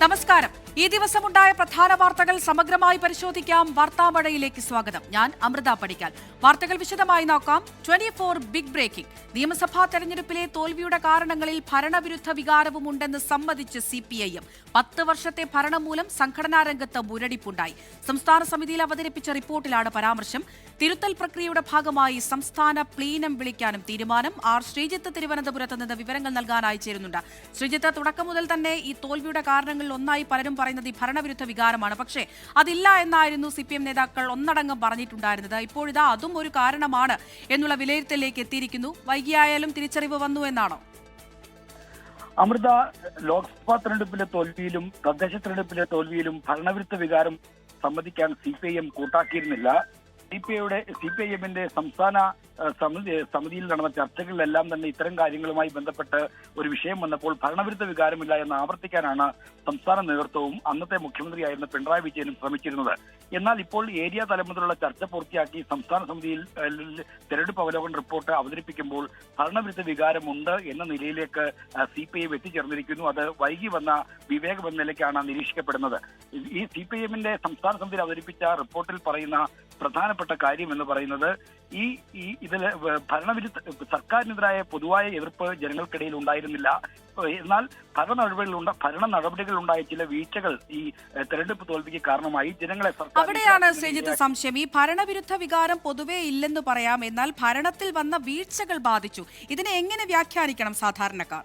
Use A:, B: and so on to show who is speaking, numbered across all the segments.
A: നമസ്കാരം. ഈ ദിവസമുണ്ടായ പ്രധാന വാർത്തകൾ സമഗ്രമായി പരിശോധിക്കാം. വാർത്താമഴയിലേക്ക് സ്വാഗതം. ഞാൻ അമൃത പടിക്കൽ. വാർത്തകൾ വിശദമായി നോക്കാം. 24 ബിഗ് ബ്രേക്കിംഗ്. നിയമസഭാ തെരഞ്ഞെടുപ്പിലെ തോൽവിയുടെ കാരണങ്ങളിൽ ഭരണവിരുദ്ധ വികാരവുമുണ്ടെന്ന് സമ്മതിച്ച് CPIM. 10 വർഷത്തെ ഭരണം മൂലം സംഘടനാ രംഗത്ത് മുരടിപ്പുണ്ടായി. സംസ്ഥാന സമിതിയിൽ അവതരിപ്പിച്ച റിപ്പോർട്ടിലാണ് പരാമർശം. തിരുത്തൽ പ്രക്രിയയുടെ ഭാഗമായി സംസ്ഥാന പ്ലീനം വിളിക്കാനും തീരുമാനം. ആർ ശ്രീജിത്ത് തിരുവനന്തപുരത്ത് നിന്ന് വിവരങ്ങൾ നൽകാനായി ചേരുന്നുണ്ട്. ശ്രീജിത്ത്, തുടക്കം മുതൽ തന്നെ ഈ തോൽവിയുടെ കാരണങ്ങളിൽ ഒന്നായി പലരും പറയുന്നത് ഈ ഭരണവിരുദ്ധ വികാരമാണ്. പക്ഷേ അതില്ല എന്നായിരുന്നു CPM നേതാക്കൾ ഒന്നടങ്കം പറഞ്ഞിട്ടുണ്ടായിരുന്നത്. ഇപ്പോഴിതാ അതും ഒരു കാരണമാണ് എന്നുള്ള വിലയിരുത്തലിലേക്ക് എത്തിയിരിക്കുന്നു. വൈകിയായാലും തിരിച്ചറിവ് വന്നു എന്നാണോ?
B: അമൃത, ലോക്സഭാ തെരഞ്ഞെടുപ്പിലെ തോൽവിയിലും തദ്ദേശ തെരഞ്ഞെടുപ്പിലെ തോൽവിയിലും ഭരണവിരുദ്ധ വികാരം സമ്മതിക്കാൻ CPIM കൂട്ടാക്കിയിരുന്നില്ല. CPIMന്റെ സംസ്ഥാന സമിതിയിൽ നടന്ന ചർച്ചകളിലെല്ലാം തന്നെ ഇത്തരം കാര്യങ്ങളുമായി ബന്ധപ്പെട്ട് ഒരു വിഷയം വന്നപ്പോൾ ഭരണവിരുദ്ധ വികാരമില്ല എന്ന് ആവർത്തിക്കാനാണ് സംസ്ഥാന നേതൃത്വവും അന്നത്തെ മുഖ്യമന്ത്രിയായിരുന്ന പിണറായി വിജയനും ശ്രമിച്ചിരുന്നത്. എന്നാൽ ഇപ്പോൾ ഏരിയ തലം മുതലുള്ള ചർച്ച പൂർത്തിയാക്കി സംസ്ഥാന സമിതിയിൽ തെരഞ്ഞെടുപ്പ് അവലോകന റിപ്പോർട്ട് അവതരിപ്പിക്കുമ്പോൾ ഭരണവിരുദ്ധ വികാരമുണ്ട് എന്ന നിലയിലേക്ക് CPIM എത്തിച്ചേർന്നിരിക്കുന്നു. അത് വൈകി വന്ന വിവേകം എന്ന നിലയ്ക്കാണ് നിരീക്ഷിക്കപ്പെടുന്നത്. ഈ CPIMന്റെ സംസ്ഥാന സമിതിയിൽ അവതരിപ്പിച്ച റിപ്പോർട്ടിൽ പറയുന്ന പ്രധാനപ്പെട്ട കാര്യം എന്ന് പറയുന്നത് ഇതില് സർക്കാരിനെതിരായ പൊതുവായ എതിർപ്പ് ജനങ്ങൾക്കിടയിൽ ഉണ്ടായിരുന്നില്ല. എന്നാൽ ഭരണ നടപടികൾ ഉണ്ടായ ചില വീഴ്ചകൾ ഈ തെരഞ്ഞെടുപ്പ് തോൽവിക്ക് കാരണമായി ജനങ്ങളെ.
A: അവിടെയാണ് ശ്രീജിത്ത് സംശയം. ഈ ഭരണവിരുദ്ധ വികാരം പൊതുവെ ഇല്ലെന്ന് പറയാം, എന്നാൽ ഭരണത്തിൽ വന്ന വീഴ്ചകൾ ബാധിച്ചു. ഇതിനെ എങ്ങനെ വ്യാഖ്യാനിക്കണം സാധാരണക്കാർ?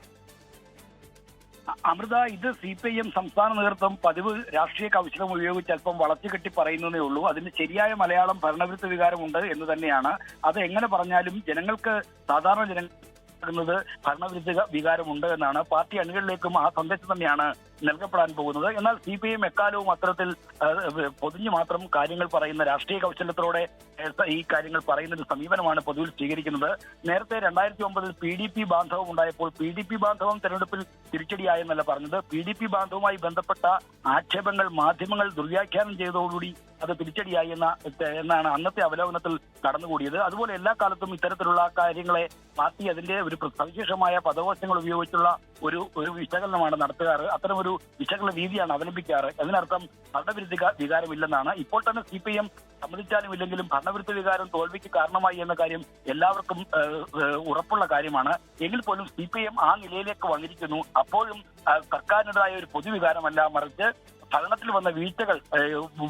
B: അമൃത, ഇത് CPIM സംസ്ഥാന നേതൃത്വം പതിവ് രാഷ്ട്രീയ കൗശലം ഉപയോഗിച്ച് അല്പം വളച്ചുകെട്ടി പറയുന്നതേ ഉള്ളൂ. അതിന് ശരിയായ മലയാളം ഭരണവിരുദ്ധ വികാരമുണ്ട് എന്ന് തന്നെയാണ്. അത് എങ്ങനെ പറഞ്ഞാലും ജനങ്ങൾക്ക്, സാധാരണ ജനങ്ങൾ ഭരണവിരുദ്ധ വികാരമുണ്ട് എന്നാണ്. പാർട്ടി അണികളിലേക്കും ആ സന്ദേശം തന്നെയാണ് നൽകപ്പെടാൻ പോകുന്നത്. എന്നാൽ CPIM എക്കാലവും അത്തരത്തിൽ പൊതിഞ്ഞു മാത്രം കാര്യങ്ങൾ പറയുന്ന രാഷ്ട്രീയ കൗശലത്തോടെ ഈ കാര്യങ്ങൾ പറയുന്ന ഒരു സമീപനമാണ് പൊതുവിൽ സ്വീകരിക്കുന്നത്. നേരത്തെ 2009 PDP ബാന്ധവം ഉണ്ടായപ്പോൾ PDP ബാന്ധവം തെരഞ്ഞെടുപ്പിൽ തിരിച്ചടിയായെന്നല്ല പറഞ്ഞത്. PDP ബാന്ധവുമായി ബന്ധപ്പെട്ട ആക്ഷേപങ്ങൾ മാധ്യമങ്ങൾ ദുർവ്യാഖ്യാനം ചെയ്തതോടുകൂടി അത് തിരിച്ചടിയായി എന്നാണ് അന്നത്തെ അവലോകനത്തിൽ കടന്നുകൂടിയത്. അതുപോലെ എല്ലാ കാലത്തും ഇത്തരത്തിലുള്ള കാര്യങ്ങളെ പാർട്ടി അതിന്റെ ഒരു സവിശേഷമായ പദകോശങ്ങൾ ഉപയോഗിച്ചുള്ള ഒരു വിശകലനമാണ് നടത്തുകാറ്. അത്തരം ഒരു വിശകലന രീതിയാണ് അവലംബിക്കാറ്. അതിനർത്ഥം ഭരണവിരുദ്ധ വികാരമില്ലെന്നാണ്. ഇപ്പോൾ തന്നെ CPIM സമ്മതിച്ചാലും ഇല്ലെങ്കിലും ഭരണവിരുദ്ധ വികാരം തോൽവിക്ക് കാരണമായി എന്ന കാര്യം എല്ലാവർക്കും ഉറപ്പുള്ള കാര്യമാണ്. എങ്കിൽ പോലും CPIM ആ നിലയിലേക്ക് വന്നിരിക്കുന്നു. അപ്പോഴും സർക്കാരിനെതിരായ ഒരു പൊതുവികാരമല്ല, മറിച്ച് ഭരണത്തിൽ വന്ന വീഴ്ചകൾ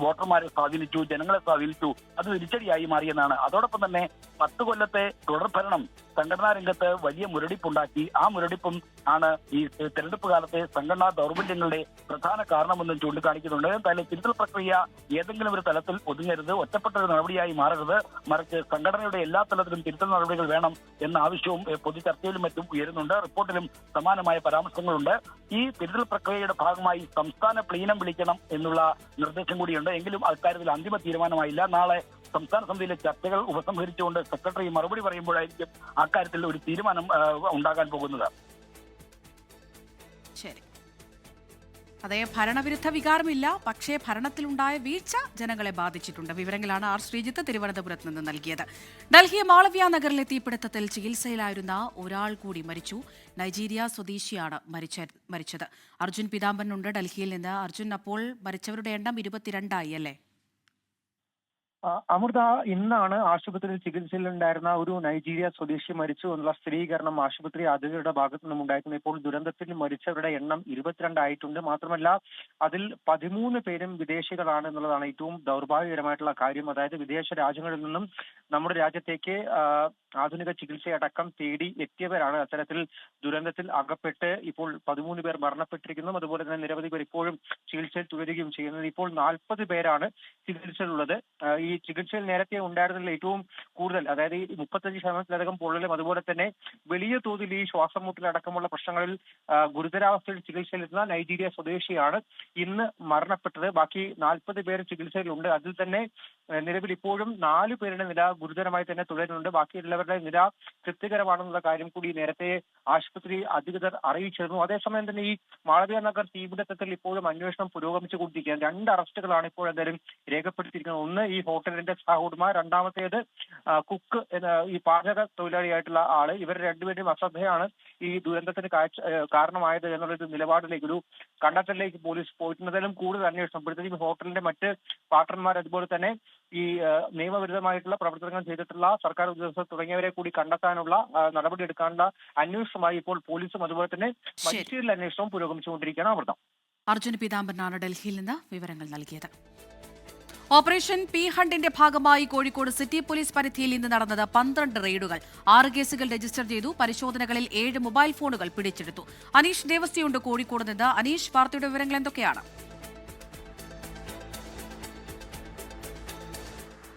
B: വോട്ടർമാരെ സ്വാധീനിച്ചു, ജനങ്ങളെ സ്വാധീനിച്ചു. അത് തിരിച്ചടിയായി മാറിയെന്നാണ്. അതോടൊപ്പം തന്നെ 10 കൊല്ലത്തെ തുടർഭരണം സംഘടനാ രംഗത്ത് വലിയ മുരടിപ്പുണ്ടാക്കി. ആ മുരടിപ്പും ആണ് ഈ തെരഞ്ഞെടുപ്പ് കാലത്തെ സംഘടനാ ദൗർബല്യങ്ങളുടെ പ്രധാന കാരണമെന്നും ചൂണ്ടിക്കാണിക്കുന്നുണ്ട്. എന്തായാലും തിരുത്തൽ പ്രക്രിയ ഏതെങ്കിലും ഒരു തലത്തിൽ ഒതുങ്ങരുത്, ഒറ്റപ്പെട്ട ഒരു നടപടിയായി മാറരുത്, മറിച്ച് സംഘടനയുടെ എല്ലാ തലത്തിലും തിരുത്തൽ നടപടികൾ വേണം എന്ന ആവശ്യവും പൊതു ചർച്ചയിലും മറ്റും ഉയരുന്നുണ്ട്. റിപ്പോർട്ടിലും സമാനമായ പരാമർശങ്ങളുണ്ട്. ഈ തിരുത്തൽ പ്രക്രിയയുടെ ഭാഗമായി സംസ്ഥാന പ്ലീനം വിളിക്കണം എന്നുള്ള നിർദ്ദേശം കൂടിയുണ്ട്. എങ്കിലും അക്കാര്യത്തിൽ അന്തിമ തീരുമാനമായില്ല. നാളെ സംസ്ഥാന സമിതിയിലെ ചർച്ചകൾ ഉപസംഹരിച്ചുകൊണ്ട് സെക്രട്ടറി മറുപടി പറയുമ്പോഴായിരിക്കും അക്കാര്യത്തിൽ ഒരു തീരുമാനം ഉണ്ടാകാൻ പോകുന്നത്.
A: ശരി. അതേ, ഭരണവിരുദ്ധ വികാരമില്ല, പക്ഷേ ഭരണത്തിലുണ്ടായ വീഴ്ച ജനങ്ങളെ ബാധിച്ചിട്ടുണ്ട്. വിവരങ്ങളാണ് ആർ ശ്രീജിത്ത് തിരുവനന്തപുരത്ത് നിന്ന് നൽകിയത്. ഡൽഹി മാളവ്യ നഗറിലെ തീപിടുത്തത്തിൽ ചികിത്സയിലായിരുന്ന ഒരാൾ കൂടി മരിച്ചു. നൈജീരിയ സ്വദേശിയാണ് മരിച്ചത്. അർജുൻ പീതാംബരനുണ്ട് ഡൽഹിയിൽ നിന്ന്. അർജുൻ, അപ്പോൾ മരിച്ചവരുടെ എണ്ണം 22 അല്ലേ?
C: അമൃത, ഇന്നാണ് ആശുപത്രിയിൽ ചികിത്സയിലുണ്ടായിരുന്ന ഒരു നൈജീരിയ സ്വദേശി മരിച്ചു എന്നുള്ള സ്ഥിരീകരണം ആശുപത്രി അധികൃതരുടെ ഭാഗത്തു നിന്നും ഉണ്ടായിരുന്നു. ഇപ്പോൾ ദുരന്തത്തിൽ മരിച്ചവരുടെ എണ്ണം 22 ആയിട്ടുണ്ട്. മാത്രമല്ല അതിൽ 13 പേരും വിദേശികളാണ് എന്നുള്ളതാണ് ഏറ്റവും ദൗർഭാഗ്യകരമായിട്ടുള്ള കാര്യം. അതായത് വിദേശ രാജ്യങ്ങളിൽ നിന്നും നമ്മുടെ രാജ്യത്തേക്ക് ആധുനിക ചികിത്സയടക്കം തേടി എത്തിയവരാണ് അത്തരത്തിൽ ദുരന്തത്തിൽ അകപ്പെട്ട് ഇപ്പോൾ 13 പേർ മരണപ്പെട്ടിരിക്കുന്നു. അതുപോലെ തന്നെ നിരവധി പേർ ഇപ്പോഴും ചികിത്സയിൽ തുടരുകയും ചെയ്യുന്നത്. ഇപ്പോൾ 40 പേരാണ് ചികിത്സയിലുള്ളത്. ഈ ചികിത്സയിൽ നേരത്തെ ഉണ്ടായിരുന്നതിൽ ഏറ്റവും കൂടുതൽ, അതായത് ഈ 35% പൊള്ളലും അതുപോലെ തന്നെ വലിയ തോതിൽ ഈ ശ്വാസം മുട്ടലടക്കമുള്ള പ്രശ്നങ്ങളിൽ ഗുരുതരാവസ്ഥയിൽ ചികിത്സയിലെത്തുന്ന നൈജീരിയ സ്വദേശിയാണ് ഇന്ന് മരണപ്പെട്ടത്. ബാക്കി 40 പേർ ചികിത്സയിലുണ്ട്. അതിൽ തന്നെ നിലവിൽ ഇപ്പോഴും 4 പേരുടെ നില ഗുരുതരമായി തന്നെ തുടരുന്നുണ്ട്. ബാക്കിയുള്ളവരുടെ നില തൃപ്തികരമാണെന്നുള്ള കാര്യം കൂടി നേരത്തെ ആശുപത്രി അധികൃതർ അറിയിച്ചിരുന്നു. അതേസമയം തന്നെ ഈ മാളവ്യ നഗർ തീപിടുത്തത്തിൽ ഇപ്പോഴും അന്വേഷണം പുരോഗമിച്ചുകൊണ്ടിരിക്കുകയാണ്. 2 അറസ്റ്റുകളാണ് ഇപ്പോൾ എന്തായാലും രേഖപ്പെടുത്തിയിരിക്കുന്നത്. ഒന്ന്, ഈ ഹോട്ടൽ ഹോട്ടലിന്റെ സഹോദമ, രണ്ടാമത്തേത് കുക്ക് എന്ന ഈ പാചക തൊഴിലാളിയായിട്ടുള്ള ആള്. ഇവർ രണ്ടുപേരും അശ്രദ്ധയാണ് ഈ ദുരന്തത്തിന് കാരണമായത് എന്നുള്ളൊരു നിലപാടിലേക്ക്, ഒരു കണ്ടെത്തലിലേക്ക് പോലീസ് പോയിട്ടുള്ളതിലും കൂടുതൽ അന്വേഷണം. ഇപ്പോഴത്തേക്കും ഹോട്ടലിന്റെ മറ്റ് പാർട്ണർമാർ, അതുപോലെ തന്നെ ഈ നിയമവിരുദ്ധമായിട്ടുള്ള പ്രവർത്തനങ്ങൾ ചെയ്തിട്ടുള്ള സർക്കാർ ഉദ്യോഗസ്ഥർ തുടങ്ങിയവരെ കൂടി കണ്ടെത്താനുള്ള നടപടി എടുക്കാനുള്ള അന്വേഷണമായി ഇപ്പോൾ പോലീസും അതുപോലെ തന്നെ മജിസ്ട്രേറ്റിൽ അന്വേഷണവും പുരോഗമിച്ചുകൊണ്ടിരിക്കുകയാണ്. അമൃത.
A: അർജുൻ പീതാംബരനാണ് ഡൽഹിയിൽ നിന്ന് വിവരങ്ങൾ നൽകിയത്. ഓപ്പറേഷൻ പി ഹണ്ടിന്റെ ഭാഗമായി കോഴിക്കോട് സിറ്റി പോലീസ് പരിധിയിൽ ഇന്ന് നടന്നത് 12 റെയ്ഡുകൾ. 6 കേസുകൾ രജിസ്റ്റർ ചെയ്തു. പരിശോധനകളിൽ 7 മൊബൈൽ ഫോണുകൾ പിടിച്ചെടുത്തു. അനീഷ് ദേവസ്തിയുണ്ട് കോഴിക്കോട് നിന്ന്. അനീഷ്, വാർത്തയുടെ വിവരങ്ങൾ എന്തൊക്കെയാണ്?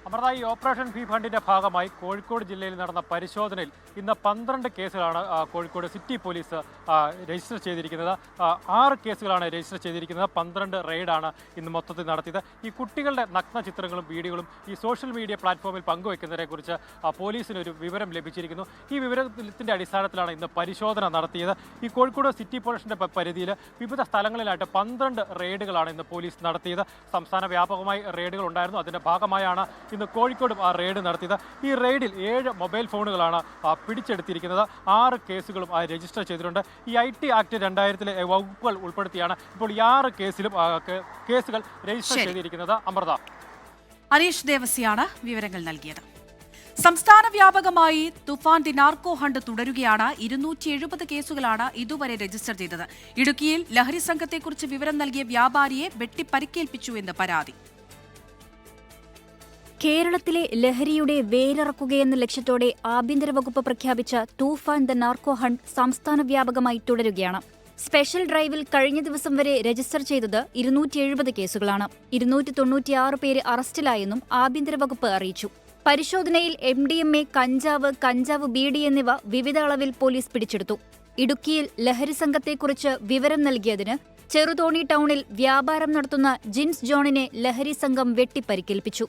D: അമൃത, ഈ ഓപ്പറേഷൻ പി ഫണ്ടിന്റെ ഭാഗമായി കോഴിക്കോട് ജില്ലയിൽ നടന്ന പരിശോധനയിൽ ഇന്ന് 12 കേസുകളാണ് കോഴിക്കോട് സിറ്റി പോലീസ് രജിസ്റ്റർ ചെയ്തിരിക്കുന്നത്. 6 കേസുകളാണ് രജിസ്റ്റർ ചെയ്തിരിക്കുന്നത്. 12 റെയ്ഡാണ് ഇന്ന് മൊത്തത്തിൽ നടത്തിയത്. ഈ കുട്ടികളുടെ നഗ്ന ചിത്രങ്ങളും വീഡിയോകളും ഈ സോഷ്യൽ മീഡിയ പ്ലാറ്റ്ഫോമിൽ പങ്കുവെക്കുന്നതിനെക്കുറിച്ച് പോലീസിനൊരു വിവരം ലഭിച്ചിരിക്കുന്നു. ഈ വിവരത്തിന്റെ അടിസ്ഥാനത്തിലാണ് ഇന്ന് പരിശോധന നടത്തിയത്. ഈ കോഴിക്കോട് സിറ്റി പോലീസിന്റെ പരിധിയിൽ വിവിധ സ്ഥലങ്ങളിലായിട്ട് 12 റെയ്ഡുകളാണ് ഇന്ന് പോലീസ് നടത്തിയത്. സംസ്ഥാന വ്യാപകമായി റെയ്ഡുകൾ ഉണ്ടായിരുന്നു. അതിന്റെ ഭാഗമായാണ് ഇന്ന് കോഴിക്കോടും റെയ്ഡ് നടത്തിയത്. ഈ റെയ്ഡിൽ 7 മൊബൈൽ ഫോണുകളാണ് പിടിച്ചെടുത്തിരിക്കുന്നത്. 6 കേസുകളും രജിസ്റ്റർ ചെയ്തിട്ടുണ്ട്. ഈ IT ആക്ട് 2000 വകുപ്പുകൾ ഉൾപ്പെടുത്തിയാണ് ഇപ്പോൾ ഈ 6 കേസിലും കേസുകൾ രജിസ്റ്റർ ചെയ്തിരിക്കുന്നത്. അമൃത.
A: അനീഷ് ദേവസിയാണ് വിവരങ്ങൾ നൽകിയത്. സംസ്ഥാന വ്യാപകമായി തുഫാൻ ദിനാർക്കോ ഹണ്ട് തുടരുകയാണ്. 270 കേസുകളാണ് ഇതുവരെ രജിസ്റ്റർ ചെയ്തത്. ഇടുക്കിയിൽ ലഹരി സംഘത്തെക്കുറിച്ച് വിവരം നൽകിയ വ്യാപാരിയെ വെട്ടിപ്പരിക്കേൽപ്പിച്ചു എന്ന് പരാതി.
E: കേരളത്തിലെ ലഹരിയുടെ വേരിറക്കുകയെന്ന ലക്ഷ്യത്തോടെ ആഭ്യന്തര വകുപ്പ് പ്രഖ്യാപിച്ച തൂഫാൻ ദ നാർക്കോ ഹണ്ട് സംസ്ഥാന വ്യാപകമായി തുടരുകയാണ്. സ്പെഷ്യൽ ഡ്രൈവിൽ കഴിഞ്ഞ ദിവസം വരെ രജിസ്റ്റർ ചെയ്തത് 270 കേസുകളാണ്. 296 പേര് അറസ്റ്റിലായെന്നും ആഭ്യന്തര വകുപ്പ് അറിയിച്ചു. പരിശോധനയിൽ MDMA, കഞ്ചാവ് ബീഡി എന്നിവ വിവിധ അളവിൽ പോലീസ് പിടിച്ചെടുത്തു. ഇടുക്കിയിൽ ലഹരി സംഘത്തെക്കുറിച്ച് വിവരം നൽകിയതിന് ചെറുതോണി ടൗണിൽ വ്യാപാരം നടത്തുന്ന ജിൻസ് ജോണിനെ ലഹരി സംഘം വെട്ടിപ്പരിക്കേൽപ്പിച്ചു.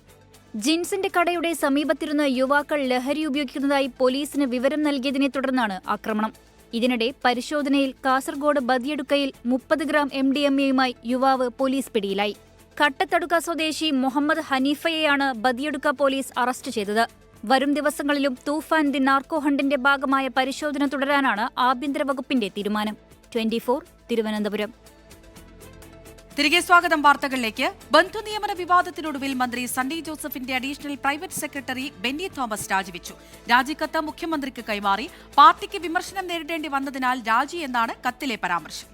E: ജിൻസിന്റെ കടയുടെ സമീപത്തിരുന്ന് യുവാക്കൾ ലഹരി ഉപയോഗിക്കുന്നതായി പോലീസിന് വിവരം നൽകിയതിനെ തുടർന്നാണ് ആക്രമണം. ഇതിനിടെ പരിശോധനയിൽ കാസർഗോഡ് ബദിയടുക്കയിൽ 30 ഗ്രാം MDMAയുമായി യുവാവ് പോലീസ് പിടിയിലായി. കട്ടത്തടുക്ക സ്വദേശി മുഹമ്മദ് ഹനീഫയെയാണ് ബദിയടുക്ക പോലീസ് അറസ്റ്റ് ചെയ്തത്. വരും ദിവസങ്ങളിലും തൂഫാൻ ദി നാർക്കോ ഹണ്ടിന്റെ ഭാഗമായ പരിശോധന തുടരാനാണ് ആഭ്യന്തര വകുപ്പിന്റെ തീരുമാനം. 24 തിരുവനന്തപുരം.
A: തിരികെ സ്വാഗതം. വാർത്തകളിലേക്ക്. ബന്ധുനിയമന വിവാദത്തിനൊടുവിൽ മന്ത്രി സണ്ണി ജോസഫിന്റെ additional private secretary Benny Thomas രാജിവെച്ചു. രാജിക്കത്ത് മുഖ്യമന്ത്രിക്ക് കൈമാറി. പാർട്ടിക്ക് വിമർശനം നേരിടേണ്ടി വന്നതിനാൽ രാജി എന്നാണ് കത്തിലെ പരാമർശം.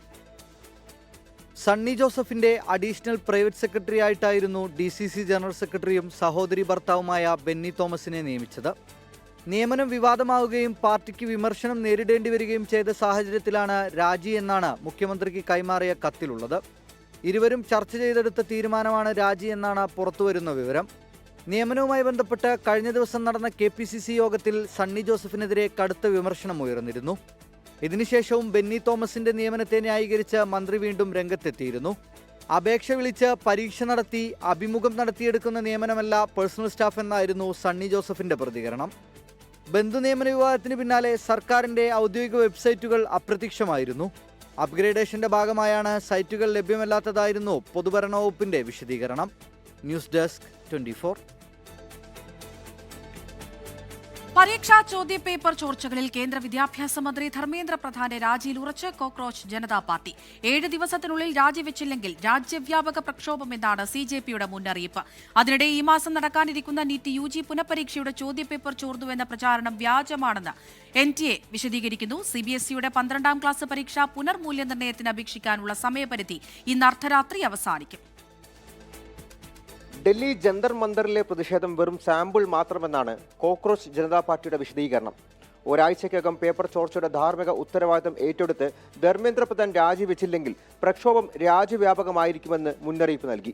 F: സണ്ണി ജോസഫിന്റെ അഡീഷണൽ പ്രൈവറ്റ് സെക്രട്ടറി ആയിട്ടായിരുന്നു DCC ജനറൽ സെക്രട്ടറിയും സഹോദരി ഭർത്താവുമായ ബെന്നി തോമസിനെ നിയമിച്ചത്. നിയമനം വിവാദമാവുകയും പാർട്ടിക്ക് വിമർശനം നേരിടേണ്ടി വരികയും ചെയ്ത സാഹചര്യത്തിലാണ് രാജി എന്നാണ് മുഖ്യമന്ത്രിക്ക് കൈമാറിയ കത്തിലുള്ളത്. ഇരുവരും ചർച്ച ചെയ്തെടുത്ത തീരുമാനമാണ് രാജി എന്നാണ് പുറത്തുവരുന്ന വിവരം. നിയമനവുമായി ബന്ധപ്പെട്ട് കഴിഞ്ഞ ദിവസം നടന്ന KPCC യോഗത്തിൽ സണ്ണി ജോസഫിനെതിരെ കടുത്ത വിമർശനം ഉയർന്നിരുന്നു. ഇതിനുശേഷവും ബെന്നി തോമസിന്റെ നിയമനത്തെ ന്യായീകരിച്ച് മന്ത്രി വീണ്ടും രംഗത്തെത്തിയിരുന്നു. അപേക്ഷ വിളിച്ച് പരീക്ഷ നടത്തി അഭിമുഖം നടത്തിയെടുക്കുന്ന നിയമനമല്ല പേഴ്സണൽ സ്റ്റാഫ് എന്നായിരുന്നു സണ്ണി ജോസഫിന്റെ പ്രതികരണം. ബന്ധുനിയമന വിവാദത്തിന് പിന്നാലെ സർക്കാരിന്റെ ഔദ്യോഗിക വെബ്സൈറ്റുകൾ അപ്രത്യക്ഷമായിരുന്നു. അപ്ഗ്രേഡേഷന്റെ ഭാഗമായാണ് സൈറ്റുകൾ ലഭ്യമല്ലാത്തതായിരുന്നു പൊതുഭരണ വകുപ്പിന്റെ വിശദീകരണം. News desk 24.
A: പരീക്ഷാ ചോദ്യപേപ്പർ ചോർച്ചകളിൽ കേന്ദ്ര വിദ്യാഭ്യാസ മന്ത്രി ധർമ്മേന്ദ്ര പ്രധാന്റെ രാജിയിൽ ഉറച്ച് കോക്രോച്ച് ജനതാ പാർട്ടി. 7 ദിവസത്തിനുള്ളിൽ രാജിവെച്ചില്ലെങ്കിൽ രാജ്യവ്യാപക പ്രക്ഷോഭമെന്നാണ് CJPയുടെ മുന്നറിയിപ്പ്. അതിനിടെ ഈ മാസം നടക്കാനിരിക്കുന്ന NEET UG പുനഃപരീക്ഷയുടെ ചോദ്യപേപ്പർ ചോർന്നുവെന്ന പ്രചാരണം വ്യാജമാണെന്ന് NTA വിശദീകരിക്കുന്നു. CBSEയുടെ 12ാം ക്ലാസ് പരീക്ഷ പുനർമൂല്യനിർണ്ണയത്തിന് അപേക്ഷിക്കാനുള്ള സമയപരിധി ഇന്ന് അർദ്ധരാത്രി അവസാനിക്കും.
G: ഡൽഹി ജന്തർ മന്ദറിലെ പ്രതിഷേധം വെറും സാമ്പിൾ മാത്രമെന്നാണ് കോക്രോച്ച് ജനതാ പാർട്ടിയുടെ വിശദീകരണം. ഒരാഴ്ചയ്ക്കകം പേപ്പർ ചോർച്ചയുടെ ധാർമ്മിക ഉത്തരവാദിത്തം ഏറ്റെടുത്ത് ധർമ്മേന്ദ്ര പ്രധാൻ രാജിവെച്ചില്ലെങ്കിൽ പ്രക്ഷോഭം രാജ്യവ്യാപകമായിരിക്കുമെന്ന് മുന്നറിയിപ്പ് നൽകി.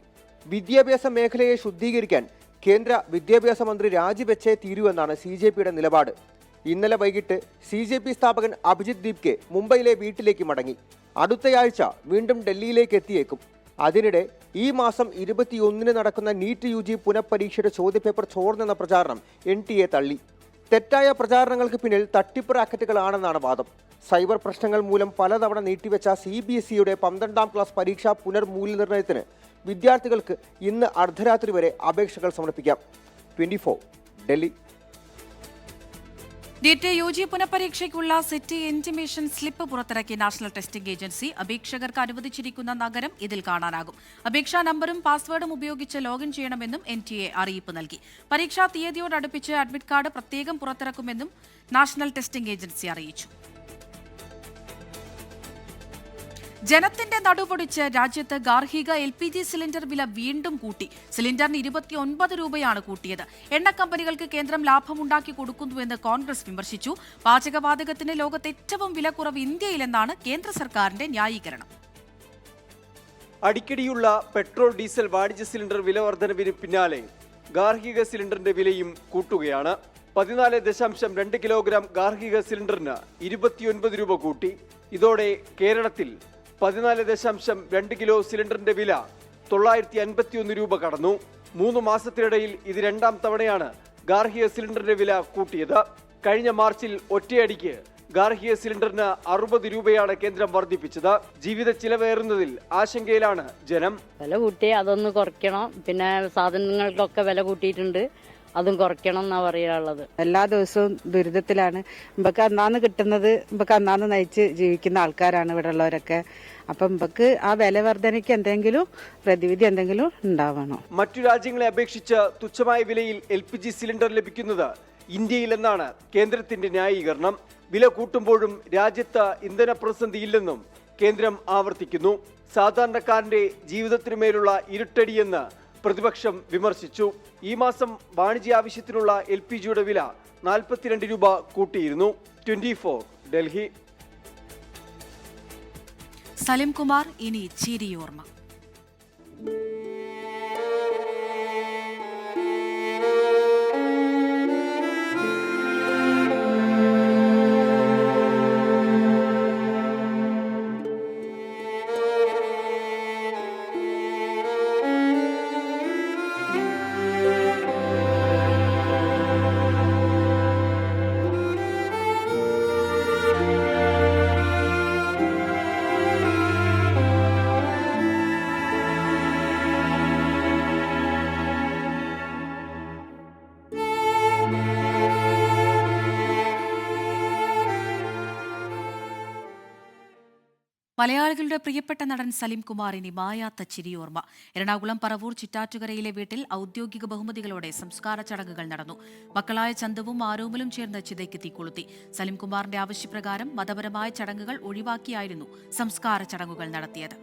G: വിദ്യാഭ്യാസ മേഖലയെ ശുദ്ധീകരിക്കാൻ കേന്ദ്ര വിദ്യാഭ്യാസ മന്ത്രി രാജിവെച്ചേ തീരുവെന്നാണ് CJPയുടെ നിലപാട്. ഇന്നലെ വൈകിട്ട് CJP സ്ഥാപകൻ അഭിജിത് ദീപ്കെ മുംബൈയിലെ വീട്ടിലേക്ക് മടങ്ങി. അടുത്തയാഴ്ച വീണ്ടും ഡൽഹിയിലേക്ക് എത്തിയേക്കും. അതിനിടെ ഈ മാസം 21 നടക്കുന്ന NEET UG പുനഃപരീക്ഷയുടെ ചോദ്യപേപ്പർ ചോർന്നെന്ന പ്രചാരണം NTA തള്ളി. തെറ്റായ പ്രചാരണങ്ങൾക്ക് പിന്നിൽ തട്ടിപ്പ് റാക്കറ്റുകളാണെന്നാണ് വാദം. സൈബർ പ്രശ്നങ്ങൾ മൂലം പലതവണ നീട്ടിവെച്ച CBSEയുടെ 12ാം ക്ലാസ് പരീക്ഷാ പുനർമൂല്യനിർണ്ണയത്തിന് വിദ്യാർത്ഥികൾക്ക് ഇന്ന് അർദ്ധരാത്രി വരെ അപേക്ഷകൾ സമർപ്പിക്കാം. 24 ഡൽഹി.
A: നീറ്റ് UG പുനഃപരീക്ഷയ്ക്കുള്ള സെറ്റ് ഇന്റിമേഷൻ സ്ലിപ്പ് പുറത്തിറക്കിയ നാഷണൽ ടെസ്റ്റിംഗ് ഏജൻസി അപേക്ഷകർക്ക് അനുവദിച്ചിരിക്കുന്ന നഗരം ഇതിൽ കാണാനാകും. അപേക്ഷാ നമ്പറും പാസ്വേഡും ഉപയോഗിച്ച് ലോഗിൻ ചെയ്യണമെന്നും NTA അറിയിപ്പ് നൽകി. പരീക്ഷാ തീയതിയോടടുപ്പിച്ച് അഡ്മിറ്റ് കാർഡ് പ്രത്യേകം പുറത്തിറക്കുമെന്നും നാഷണൽ ടെസ്റ്റിംഗ് ഏജൻസി അറിയിച്ചു. ജനത്തിന്റെ നടുപൊടിച്ച് രാജ്യത്ത് ഗാർഹിക LPG സിലിണ്ടർ വില വീണ്ടും കൂട്ടി. സിലിണ്ടറിന് 29 രൂപയാണ് കൂട്ടിയത്. എണ്ണ കമ്പനികൾക്ക് കേന്ദ്രം ലാഭമുണ്ടാക്കി കൊടുക്കുന്നുവെന്ന് കോൺഗ്രസ് വിമർശിച്ചു. പാചകവാതകത്തിന് ലോകത്ത് ഏറ്റവും വിലക്കുറവ് ഇന്ത്യയിലെന്നാണ് കേന്ദ്ര സർക്കാരിന്റെ ന്യായീകരണം.
H: അടിക്കടിയുള്ള പെട്രോൾ ഡീസൽ വാണിജ്യ സിലിണ്ടർ വില വർധനവിന് പിന്നാലെ ഗാർഹിക സിലിണ്ടറിന്റെ വിലയും കൂട്ടുകയാണ്. 14.2 കിലോഗ്രാം ഗാർഹിക സിലിണ്ടറിന് 29 രൂപ കൂട്ടി. ഇതോടെ കേരളത്തിൽ 14.2 കിലോ സിലിണ്ടറിന്റെ വില 951 രൂപ കടന്നു. 3 മാസത്തിനിടയിൽ ഇത് 2ാം തവണയാണ് ഗാർഹിക സിലിണ്ടറിന്റെ വില കൂട്ടിയത്. കഴിഞ്ഞ മാർച്ചിൽ ഒറ്റയടിക്ക് ഗാർഹിക സിലിണ്ടറിന് 60 രൂപയാണ് കേന്ദ്രം വർദ്ധിപ്പിച്ചത്. ജീവിത ചിലവേറുന്നതിൽ ആശങ്കയിലാണ് ജനം.
I: വില കൂട്ടി അതൊന്ന് കുറയ്ക്കണം. പിന്നെ സാധനങ്ങൾക്കൊക്കെ വില കൂട്ടിയിട്ടുണ്ട്, അതും കുറയ്ക്കണം എന്നാ പറയാനുള്ളത്.
J: എല്ലാ ദിവസവും ദുരിതത്തിലാണ്. നമുക്ക് അന്നാന്ന് കിട്ടുന്നത് നമുക്ക് അന്നാന്ന് നയിച്ച് ജീവിക്കുന്ന ആൾക്കാരാണ് ഇവിടെ ഉള്ളവരൊക്കെ. അപ്പം നമുക്ക് ആ വില വർധനയ്ക്ക് എന്തെങ്കിലും പ്രതിവിധി എന്തെങ്കിലും ഉണ്ടാവണം.
H: മറ്റു രാജ്യങ്ങളെ അപേക്ഷിച്ച് തുച്ഛമായ വിലയിൽ LPG സിലിണ്ടർ ലഭിക്കുന്നത് ഇന്ത്യയിലെന്നാണ് കേന്ദ്രത്തിന്റെ ന്യായീകരണം. വില കൂട്ടുമ്പോഴും രാജ്യത്ത് ഇന്ധന പ്രതിസന്ധിയില്ലെന്നും കേന്ദ്രം ആവർത്തിക്കുന്നു. സാധാരണക്കാരന്റെ ജീവിതത്തിനുമേലുള്ള ഇരുട്ടടിയെന്ന് പ്രതിപക്ഷം വിമർശിച്ചു. ഈ മാസം വാണിജ്യ ആവശ്യത്തിനുള്ള LPGയുടെ വില 42 രൂപ കൂട്ടിയിരുന്നു. 24 ഡൽഹി.
A: സലിം കുമാർ, ഇനി ചിരിയോർമ്മ. മലയാളികളുടെ പ്രിയപ്പെട്ട നടൻ സലിം കുമാറിന് മായാത്ത ചിരിയോർമ്മ. എറണാകുളം പറവൂർ ചിറ്റാറ്റുകരയിലെ വീട്ടിൽ ഔദ്യോഗിക ബഹുമതികളോടെ സംസ്കാര ചടങ്ങുകൾ നടന്നു. മക്കളായ ചന്തുവും ആരോമലും ചേർന്ന് ചിതയ്ക്ക് തീകൊളുത്തി. സലിം കുമാറിന്റെ ആവശ്യപ്രകാരം മതപരമായ ചടങ്ങുകൾ ഒഴിവാക്കിയായിരുന്നു സംസ്കാര ചടങ്ങുകൾ നടത്തിയത്.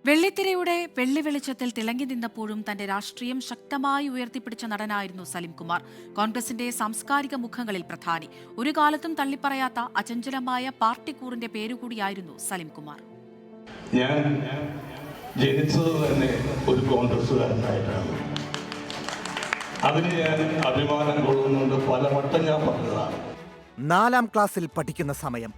A: വെള്ളിത്തിരയുടെ വെള്ളി വെളിച്ചത്തിൽ തിളങ്ങി നിന്നപ്പോഴും തന്റെ രാഷ്ട്രീയം ശക്തമായി ഉയർത്തിപ്പിടിച്ച നടനായിരുന്നു സലിം കുമാർ. കോൺഗ്രസിന്റെ സാംസ്കാരിക മുഖങ്ങളിൽ പ്രധാനി. ഒരു കാലത്തും തള്ളിപ്പറയാത്ത അചഞ്ചലമായ പാർട്ടിക്കൂറിന്റെ പേരുകൂടിയായിരുന്നു സലിം കുമാർ.
K: ഞാൻ ജനിച്ചത് തന്നെ ഒരു കോൺഗ്രസ്സുകാരനായിട്ടാണ്. അതിന് ഞാൻ അഭിമാനം കൊള്ളുന്നുണ്ട്. പലവട്ടം ഞാൻ പറഞ്ഞതാണ്.
L: 4ാം ക്ലാസ്സിൽ പഠിക്കുന്ന സമയം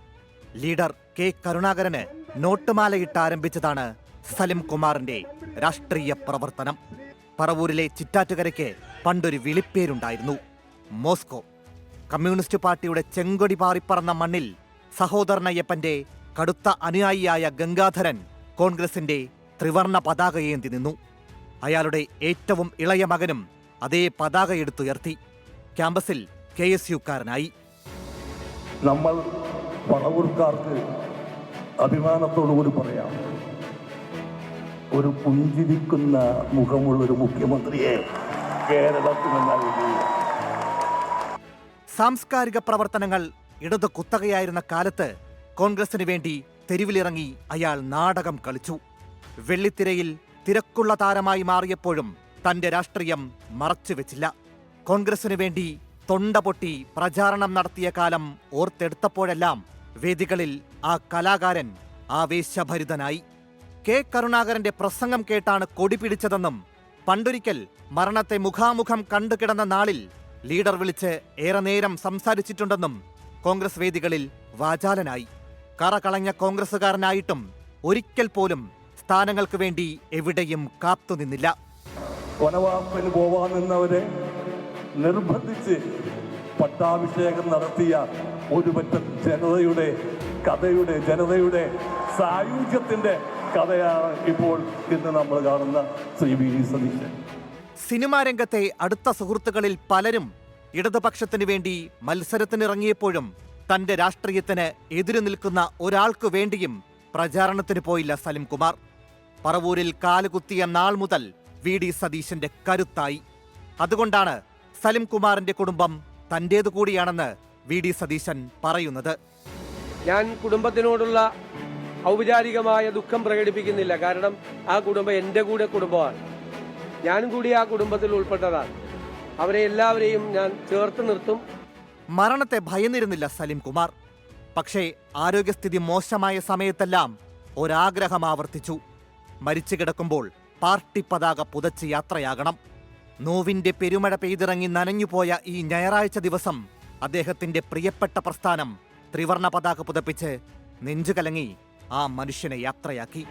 L: ലീഡർ കെ കരുണാകരന് നോട്ടുമാലയിട്ട് ആരംഭിച്ചതാണ് സലിം കുമാറിന്റെ രാഷ്ട്രീയ പ്രവർത്തനം. പറവൂരിലെ ചിറ്റാറ്റുകരയ്ക്ക് പണ്ടൊരു വിളിപ്പേരുണ്ടായിരുന്നു, മോസ്കോ. കമ്മ്യൂണിസ്റ്റ് പാർട്ടിയുടെ ചെങ്കൊടി പാറിപ്പറന്ന മണ്ണിൽ സഹോദരനയ്യപ്പന്റെ കടുത്ത അനുയായിയായ ഗംഗാധരൻ കോൺഗ്രസിന്റെ ത്രിവർണ പതാകയേന്തി നിന്നു. അയാളുടെ ഏറ്റവും ഇളയ മകനും അതേ പതാകയെടുത്തുയർത്തി. ക്യാമ്പസിൽ KSUക്കാരനായി.
K: നമ്മൾ പറവൂർക്കാർക്ക് അഭിമാനത്തോടുകൂടി പറയാം, ഒരു പുഞ്ചിരിക്കുന്ന മുഖമുള്ളൊരു മുഖ്യമന്ത്രിയെ കേരളത്തിന് നൽകി.
L: സാംസ്കാരിക പ്രവർത്തനങ്ങൾ ഇടതു കുത്തകയായിരുന്ന കാലത്ത് കോൺഗ്രസിന് വേണ്ടി തെരുവിലിറങ്ങി അയാൾ നാടകം കളിച്ചു. വെള്ളിത്തിരയിൽ തിരക്കുള്ള താരമായി മാറിയപ്പോഴും തന്റെ രാഷ്ട്രീയം മറച്ചുവെച്ചില്ല. കോൺഗ്രസിനു വേണ്ടി തൊണ്ട പൊട്ടി പ്രചാരണം നടത്തിയ കാലം ഓർത്തെടുത്തപ്പോഴെല്ലാം വേദികളിൽ ആ കലാകാരൻ ആവേശഭരിതനായി. കെ കരുണാകരന്റെ പ്രസംഗം കേട്ടാണ് കൊടി പിടിച്ചതെന്നും പണ്ടൊരിക്കൽ മരണത്തെ മുഖാമുഖം കണ്ടുകിടന്ന നാളിൽ ലീഡർ വിളിച്ച് ഏറെ നേരം സംസാരിച്ചിട്ടുണ്ടെന്നും കോൺഗ്രസ് വേദികളിൽ വാചാലനായി. കറകളഞ്ഞ കോൺഗ്രസുകാരനായിട്ടും ഒരിക്കൽ പോലും സ്ഥാനങ്ങൾക്ക് വേണ്ടി എവിടെയും കാത്തുനിന്നില്ല.
K: വനവാസത്തിന് പോവാൻ നിന്നവരെ നിർബന്ധിച്ച് പട്ടാഭിഷേകം നടത്തിയ ഒരു പറ്റം ജനതയുടെ സായുജ്യത്തിന്റെ കഥയാണ് ഇപ്പോൾ ഇന്ന് നമ്മൾ കാണുന്ന Shri V D Satheesan.
L: Cinema രംഗത്തെ അടുത്ത സുഹൃത്തുക്കളിൽ പലരും ഇടതുപക്ഷത്തിന് വേണ്ടി മത്സരത്തിനിറങ്ങിയപ്പോഴും തന്റെ രാഷ്ട്രീയത്തിന് എതിരു നിൽക്കുന്ന ഒരാൾക്കു വേണ്ടിയും പ്രചാരണത്തിന് പോയില്ല സലിംകുമാർ. പറവൂരിൽ കാലുകുത്തിയ നാൾ മുതൽ വി ഡി സതീശന്റെ കരുത്തായി. അതുകൊണ്ടാണ് സലിംകുമാറിന്റെ കുടുംബം തന്റേതു കൂടിയാണെന്ന് വി ഡി സതീശൻ പറയുന്നത്.
M: ഞാൻ കുടുംബത്തിനോടുള്ള ഔപചാരികമായ ദുഃഖം പ്രകടിപ്പിക്കുന്നില്ല. കാരണം ആ കുടുംബം എൻ്റെ കൂടെ കുടുംബമാണ്. ഞാനും കൂടി ആ കുടുംബത്തിൽ ഉൾപ്പെട്ടതാണ്. അവരെ എല്ലാവരെയും ഞാൻ ചേർത്ത് നിർത്തും.
L: മരണത്തെ ഭയന്നിരുന്നില്ല സലിംകുമാർ. പക്ഷേ ആരോഗ്യസ്ഥിതി മോശമായ സമയത്തെല്ലാം ഒരാഗ്രഹം ആവർത്തിച്ചു. മരിച്ചു കിടക്കുമ്പോൾ പാർട്ടി പതാക പുതച്ച് യാത്രയാകണം. നോവിന്റെ പെരുമഴ പെയ്തിറങ്ങി നനഞ്ഞുപോയ ഈ ഞായറാഴ്ച ദിവസം അദ്ദേഹത്തിന്റെ പ്രിയപ്പെട്ട പ്രസ്ഥാനം ത്രിവർണ പതാക പുതപ്പിച്ച് നെഞ്ചുകലങ്ങി ആ മനുഷ്യനെ യാത്രയാക്കി.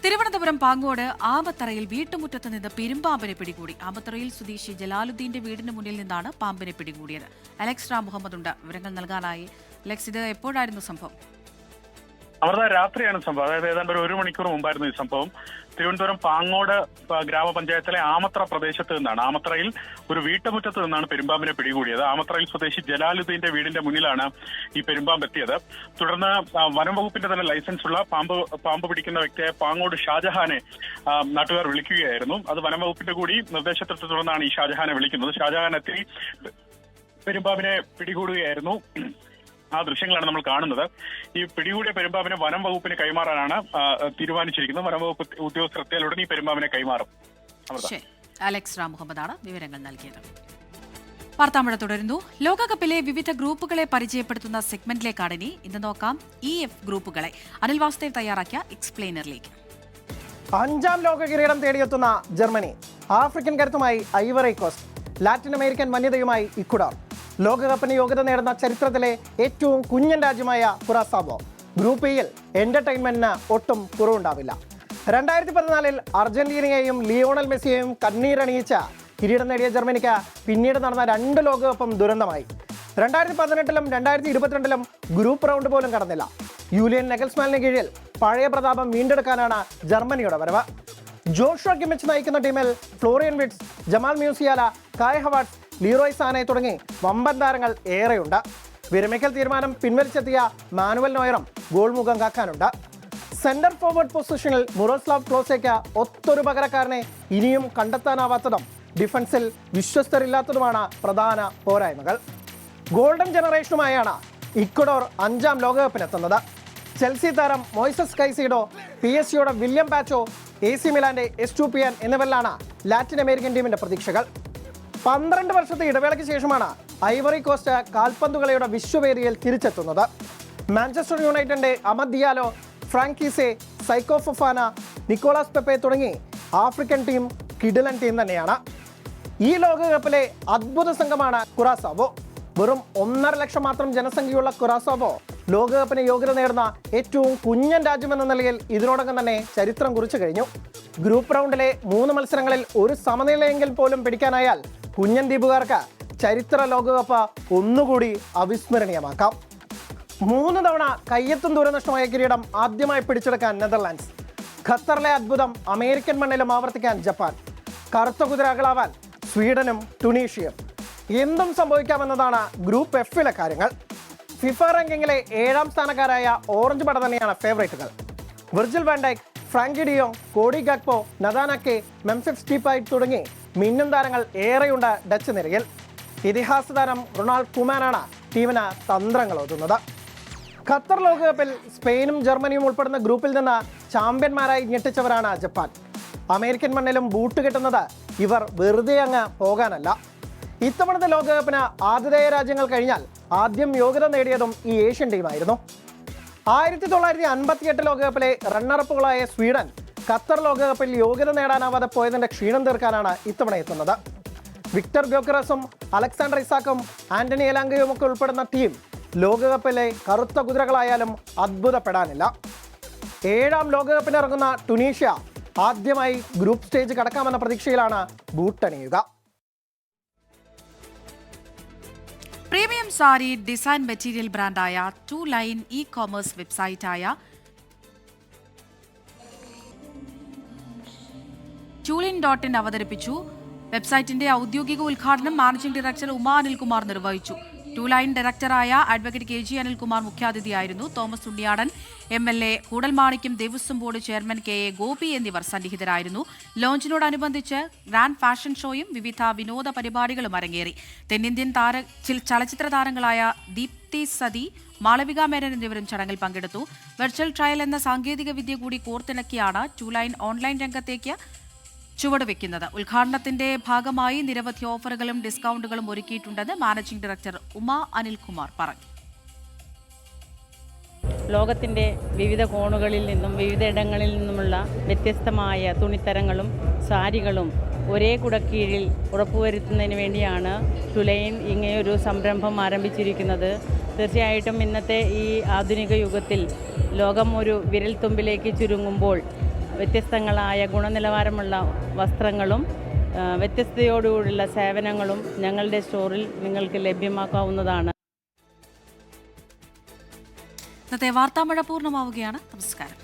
A: തിരുവനന്തപുരം പാങ്ങോട് ആമത്തറയിൽ വീട്ടുമുറ്റത്ത് നിന്ന് പെരുമ്പാമ്പിനെ പിടികൂടി. ആമത്തറയിൽ സ്വദേശി ജലാലുദ്ദീന്റെ വീടിന് മുന്നിൽ നിന്നാണ് പാമ്പിനെ പിടികൂടിയത്. അലക്സ് റാം മുഹമ്മദ് ഉണ്ട് വിവരങ്ങൾ നൽകാനായി. അലക്സ്, ഇത് എപ്പോഴായിരുന്നു സംഭവം?
N: അവരുടെ രാത്രിയാണ് സംഭവം. അതായത് ഏതാണ്ട് ഒരു മണിക്കൂർ മുമ്പായിരുന്നു ഈ സംഭവം. തിരുവനന്തപുരം പാങ്ങോട് ഗ്രാമപഞ്ചായത്തിലെ ആമത്ര പ്രദേശത്ത് നിന്നാണ്, ആമത്രയിൽ ഒരു വീട്ടുമുറ്റത്ത് നിന്നാണ് പെരുമ്പാമ്പിനെ പിടികൂടിയത്. ആമത്രയിൽ സ്വദേശി ജലാലുദ്ദീന്റെ വീടിന്റെ മുന്നിലാണ് ഈ പെരുമ്പാമ്പ് എത്തിയത്. തുടർന്ന് വനം വകുപ്പിന്റെ തന്നെ ലൈസൻസ് ഉള്ള പാമ്പ് പിടിക്കുന്ന വ്യക്തിയായ പാങ്ങോട് ഷാജഹാനെ നാട്ടുകാർ വിളിക്കുകയായിരുന്നു. അത് വനം വകുപ്പിന്റെ കൂടി നിർദ്ദേശത്തെ തുടർന്നാണ് ഈ ഷാജഹാനെ വിളിക്കുന്നത്. ഷാജഹാൻ എത്തി പെരുമ്പാമ്പിനെ പിടികൂടുകയായിരുന്നു. ആ ദൃശ്യങ്ങളാണ് നമ്മൾ കാണുന്നത്. ഈ പിടികൂടിയ പെരുമ്പാമ്പിനെ വനം വകുപ്പിന് കൈമാറാനാണ് തീരുമാനിച്ചിരിക്കുന്നത്. വനം വകുപ്പ് ഉദ്യോഗസ്ഥർ എത്തിയാലുടൻ ഈ പെരുമ്പാമ്പിനെ കൈമാറും.
A: അലക്സ് റാം മുഹമ്മദാണ് വിവരങ്ങൾ നൽകിയത്. വാർത്താമഴ തുടരുന്നു. ലോകകപ്പിലെ വിവിധ ഗ്രൂപ്പുകളെ പരിചയപ്പെടുത്തുന്ന സെഗ്മെന്റിലേക്കാണ് ഇന്ന് നോക്കാം EF ഗ്രൂപ്പുകളെ. അനിൽ വാസുദേവ് തയ്യാറാക്കിയ എക്സ്പ്ലെയിനറിലേക്ക്.
O: 5ാം ലോക കിരീടം തേടിയെത്തുന്ന ജർമ്മനി, ആഫ്രിക്കൻ കരുത്തുമായി ഐവറി കോസ്റ്റ്, ലാറ്റിൻ അമേരിക്കൻ വന്യതയുമായി ഇക്വഡോർ, ലോകകപ്പിന് യോഗ്യത നേടുന്ന ചരിത്രത്തിലെ ഏറ്റവും കുഞ്ഞൻ രാജ്യമായ കുറാസാവോ. ഗ്രൂപ്പ് ഇയിൽ എന്റർടൈൻമെന്റിന് ഒട്ടും കുറവുണ്ടാവില്ല. 2014 അർജന്റീനയെയും ലിയോണൽ മെസ്സിയെയും കണ്ണീരണിയിച്ച കിരീടം നേടിയ ജർമ്മനിക്ക് പിന്നീട് നടന്ന 2 ലോകകപ്പും ദുരന്തമായി. 2018-ലും 2022-ലും ഗ്രൂപ്പ് റൗണ്ട് പോലും കടന്നില്ല. യൂലിയൻ നെഗൽസ്മാനിന് കീഴിൽ പഴയ പ്രതാപം വീണ്ടെടുക്കാനാണ് ജർമ്മനിയുടെ വരവ്. ജോഷുവ കിമിച്ച് നയിക്കുന്ന ടീമിൽ ഫ്ലോറിയൻ വിറ്റ്സ്, ജമാൽ മ്യൂസിയാല, കായ് ഹവാർട്സ്, ലീറോയ് സാനെ തുടങ്ങി വമ്പൻ താരങ്ങൾ ഏറെയുണ്ട്. വിരമിക്കൽ തീരുമാനം പിൻവലിച്ചെത്തിയ മാനുവൽ നോയറും ഗോൾ മുഖം കാക്കാനുണ്ട്. സെന്റർ ഫോർവേഡ് പൊസിഷനിൽ മുറോസ്ലാവ് ക്ലോസയ്ക്ക് ഒത്തൊരു പകരക്കാരനെ ഇനിയും കണ്ടെത്താനാവാത്തതും ഡിഫൻസിൽ വിശ്വസ്തരില്ലാത്തതുമാണ് പ്രധാന പോരായ്മകൾ. ഗോൾഡൻ ജനറേഷനുമായാണ് ഇക്വഡോർ 5ാം ലോകകപ്പിനെത്തുന്നത്. ചെൽസി താരം Moises Caicedo, PSG William Pacho, AC മിലാന്റെ എസ്റ്റൂപ്പിയൻ എന്നിവരിലാണ് ലാറ്റിൻ അമേരിക്കൻ ടീമിന്റെ പ്രതീക്ഷകൾ. 12 വർഷത്തെ ഇടവേളയ്ക്ക് ശേഷമാണ് ഐവറി കോസ്റ്റ് കാൽപന്തുകളിയുടെ വിശ്വവേദിയിൽ തിരിച്ചെത്തുന്നത്. മാഞ്ചസ്റ്റർ യുണൈറ്റഡിന്റെ Amad Diallo, Franck Kessie, Seko Fofana, Nicolas Pepe തുടങ്ങി ആഫ്രിക്കൻ ടീം കിടിലൻ ടീം തന്നെയാണ്. ഈ ലോകകപ്പിലെ അദ്ഭുത സംഘമാണ് കുറാസാവോ. വെറും 1.5 ലക്ഷം മാത്രം ജനസംഖ്യയുള്ള കുറാസാവോ ലോകകപ്പിന് യോഗ്യത നേടുന്ന ഏറ്റവും കുഞ്ഞൻ രാജ്യമെന്ന നിലയിൽ ഇതിനോടകം തന്നെ ചരിത്രം കുറിച്ചു കഴിഞ്ഞു. ഗ്രൂപ്പ് റൗണ്ടിലെ 3 മത്സരങ്ങളിൽ ഒരു സമനിലയെങ്കിൽ പോലും പിടിക്കാനായാൽ കുഞ്ഞൻ ദ്വീപുകാർക്ക് ചരിത്ര ലോകകപ്പ് ഒന്നുകൂടി അവിസ്മരണീയമാക്കാം. 3 തവണ കയ്യെത്തും ദൂരനഷ്ടമായ കിരീടം ആദ്യമായി പിടിച്ചെടുക്കാൻ നെതർലാൻഡ്സ്, ഖത്തറിലെ അത്ഭുതം അമേരിക്കൻ മണ്ണിലും ആവർത്തിക്കാൻ ജപ്പാൻ, കറുത്ത കുതിരകളാവാൻ സ്വീഡനും ടുണീഷ്യയും. എന്തും സംഭവിക്കാമെന്നതാണ് ഗ്രൂപ്പ് Fലെ കാര്യങ്ങൾ. ഫിഫ റാങ്കിങ്ങിലെ 7ാം സ്ഥാനക്കാരായ ഓറഞ്ച് പട തന്നെയാണ് ഫേവറേറ്റുകൾ. Virgil van Dijk, Frenkie de Jong, Cody Gakpo, Nathan Ake, Memphis Depay തുടങ്ങി മിന്നും താരങ്ങൾ ഏറെയുണ്ട് ഡച്ച് നിരയിൽ. ഇതിഹാസ താരം റൊണാൾഡ് കുമാനാണ് ടീമിന് തന്ത്രങ്ങൾ ഒതുന്നത്. ഖത്തർ ലോകകപ്പിൽ സ്പെയിനും ജർമ്മനിയും ഉൾപ്പെടുന്ന ഗ്രൂപ്പിൽ നിന്ന് ചാമ്പ്യന്മാരായി ഞെട്ടിച്ചവരാണ് ജപ്പാൻ. അമേരിക്കൻ മണ്ണിലും ബൂട്ട് കിട്ടുന്നത് ഇവർ വെറുതെ അങ്ങ് പോകാനല്ല. ഇത്തവണത്തെ ലോകകപ്പിന് ആതിഥേയ രാജ്യങ്ങൾ കഴിഞ്ഞാൽ ആദ്യം യോഗ്യത നേടിയതും ഈ ഏഷ്യൻ ടീമായിരുന്നു. 1958 ലോകകപ്പിലെ റണ്ണറപ്പുകളായ സ്വീഡൻ ഖത്തർ ലോകകപ്പിൽ യോഗ്യത നേടാനാവാതെ പോയതിന്റെ ക്ഷീണം തീർക്കാനാണ് ഇത്തവണ എത്തുന്നത്. വിക്ടർ ഗ്യോക്കറസും അലക്സാണ്ടർ ഇസാക്കും ആന്റണി എലാങ്കയും ഒക്കെ ഉൾപ്പെടുന്ന ടീം ലോകകപ്പിലെ കറുത്ത കുതിരകളായാലും അത്ഭുതപ്പെടാനില്ല. 7ാം ലോകകപ്പിന് ഇറങ്ങുന്ന ടുണീഷ്യ ആദ്യമായി ഗ്രൂപ്പ് സ്റ്റേജ് കടക്കാമെന്ന പ്രതീക്ഷയിലാണ് ബൂട്ടണിയുക.
A: പ്രീമിയം സാരി ഡിസൈൻ മെറ്റീരിയൽ ബ്രാൻഡായ 2 ലൈൻ ഇ-കോമേഴ്സ് വെബ്സൈറ്റായ Tulin.in അവതരിപ്പിച്ചു. വെബ്സൈറ്റിന്റെ ഔദ്യോഗിക ഉദ്ഘാടനം മാനേജിംഗ് ഡയറക്ടർ ഉമാ അനിൽകുമാർ നിർവഹിച്ചു. 2 ലൈൻ ഡയറക്ടറായ അഡ്വക്കേറ്റ് KG അനിൽകുമാർ മുഖ്യാതിഥിയായിരുന്നു. Thomas Unniyadan MLA, Koodalmanikyam Devaswom board chairman KA Gopi എന്നിവർ സന്നിഹിതരായിരുന്നു. ലോഞ്ചിനോടനുബന്ധിച്ച് ഗ്രാൻഡ് ഫാഷൻ ഷോയും വിവിധ വിനോദ പരിപാടികളും അരങ്ങേറി. തെന്നിന്ത്യൻ ചലച്ചിത്ര താരങ്ങളായ ദീപ്തി സതി, മാളവിക മേനൻ എന്നിവരും ചടങ്ങിൽ പങ്കെടുത്തു. വെർച്വൽ ട്രയൽ എന്ന സാങ്കേതിക വിദ്യ കൂടി കോർത്തിണക്കിയാണ് 2 ലൈൻ ഓൺലൈൻ രംഗത്തേക്ക് ചുവടുവെക്കുന്നത്. ഉദ്ഘാടനത്തിന്റെ ഭാഗമായി നിരവധി ഓഫറുകളും ഡിസ്കൗണ്ടുകളും ഒരുക്കിയിട്ടുണ്ടെന്ന് മാനേജിംഗ് ഡയറക്ടർ ഉമാ അനിൽകുമാർ പറഞ്ഞു.
I: ലോകത്തിൻ്റെ വിവിധ കോണുകളിൽ നിന്നും വിവിധയിടങ്ങളിൽ നിന്നുമുള്ള വ്യത്യസ്തമായ തുണിത്തരങ്ങളും സാരികളും ഒരേ കുടക്കീഴിൽ ഉറപ്പുവരുത്തുന്നതിന് വേണ്ടിയാണ് ടുലൈൻ ഇങ്ങനെയൊരു സംരംഭം ആരംഭിച്ചിരിക്കുന്നത്. തീർച്ചയായിട്ടും ഇന്നത്തെ ഈ ആധുനിക യുഗത്തിൽ ലോകം ഒരു വിരൽത്തുമ്പിലേക്ക് ചുരുങ്ങുമ്പോൾ വ്യത്യസ്തങ്ങളായ ഗുണനിലവാരമുള്ള വസ്ത്രങ്ങളും വ്യത്യസ്തതയോടുകൂടിയുള്ള സേവനങ്ങളും ഞങ്ങളുടെ സ്റ്റോറിൽ നിങ്ങൾക്ക് ലഭ്യമാക്കാവുന്നതാണ്.
A: ഇന്നത്തെ വാർത്താമഴ പൂർണ്ണമാവുകയാണ്. നമസ്കാരം.